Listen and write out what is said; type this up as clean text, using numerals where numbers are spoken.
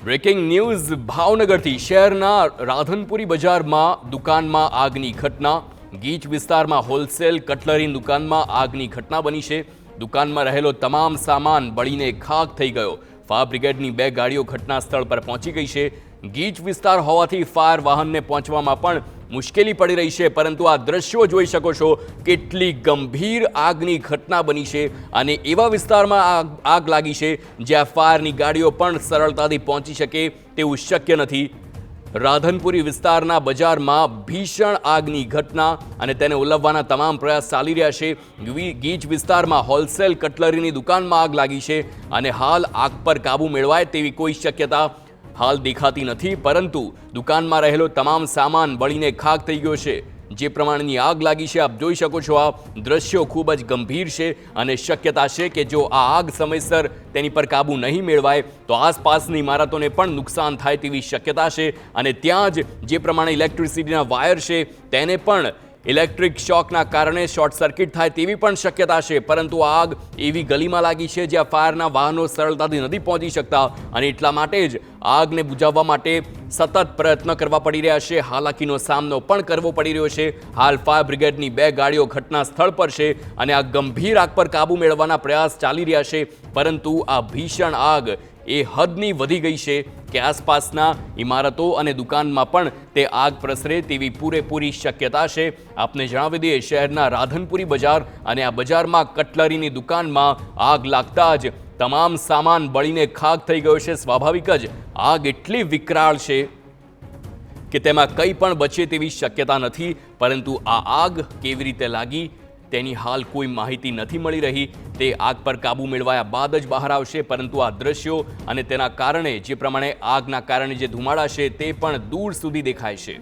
Breaking news ભાવનગરથી શહેરના રાધનપુરી બજારમાં દુકાનમાં આગની ઘટના. ગીચ વિસ્તારમાં હોલસેલ કટલરી દુકાનમાં આગની ઘટના બની છે. દુકાનમાં રહેલો તમામ સામાન બળીને ખાખ થઈ ગયો. ફાયર બ્રિગેડની 2 ગાડીઓ ઘટના સ્થળ પર પહોંચી ગઈ છે. ગીચ વિસ્તાર હોવાથી ફાયર વાહનને પહોંચવામાં પણ મુશ્કેલી પડી રહી છે, પરંતુ આ દ્રશ્યો જોઈ શકો છો કેટલી ગંભીર આગની ઘટના બની છે અને એવા વિસ્તારમાં આગ લાગી છે જ્યાં ફાયરની ગાડીઓ પણ સરળતાથી પહોંચી શકે તેવું શક્ય નથી. રાધનપુરી વિસ્તારના બજારમાં ભીષણ આગની ઘટના અને તેને ઉલવવાના તમામ પ્રયાસ ચાલી રહ્યા છે. ગીચ વિસ્તારમાં હોલસેલ કટલરીની દુકાનમાં આગ લાગી છે અને હાલ આગ પર કાબૂ મેળવાય તેવી કોઈ શક્યતા હાલ દેખાતી નથી, પરંતુ દુકાનમાં રહેલો તમામ સામાન બળીને ખાખ થઈ ગયો છે. જે પ્રમાણેની આગ લાગી છે આપ જોઈ શકો છો. આ દ્રશ્યો ખૂબ જ ગંભીર છે અને શક્યતા છે કે જો આ આગ સમયસર તેની પર કાબૂ નહીં મેળવાય તો આસપાસની ઇમારતોને પણ નુકસાન થાય તેવી શક્યતા છે અને ત્યાં જ જે પ્રમાણે ઇલેક્ટ્રિસિટીના વાયર છે તેને પણ ઇલેક્ટ્રિક શોકના કારણે શોર્ટ સર્કિટ થાય તેવી પણ શક્યતા છે. પરંતુ આગ એવી ગલીમાં લાગી છે જ્યાં ફાયરના વાહનો સરળતાથી નથી પહોંચી શકતા અને એટલા માટે જ આગને બુઝાવવા માટે સતત પ્રયત્ન કરવા પડી રહ્યા છે. હાલાકીનો સામનો પણ કરવો પડી રહ્યો છે. હાલ ફાયર બ્રિગેડની 2 ગાડીઓ ઘટના સ્થળ પર છે અને આ ગંભીર આગ પર કાબૂ મેળવવાના પ્રયાસ ચાલી રહ્યા છે, પરંતુ આ ભીષણ આગ એ હદની વધી ગઈ છે કે આસપાસના ઇમારતો અને દુકાનમાં પણ તે આગ પ્રસરે તેવી પૂરેપૂરી શક્યતા છે. આપને જણાવી દઈએ, શહેરના રાધનપુરી બજાર અને આ બજારમાં કટલરીની દુકાનમાં આગ લાગતા જ તમામ સામાન બળીને ખાખ થઈ ગયો છે. સ્વાભાવિક જ આગ એટલી વિકરાળ છે કે તેમાં કંઈ પણ બચે તેવી શક્યતા નથી, પરંતુ આ આગ કેવી રીતે લાગી તેની હાલ કોઈ માહિતી નથી મળી રહી. તે આગ પર કાબૂ મેળવાયા બાદ જ બહાર આવશે, પરંતુ આ દ્રશ્યો અને તેના કારણે જે પ્રમાણે આગના કારણે જે ધુમાડા છે તે પણ દૂર સુધી દેખાય છે.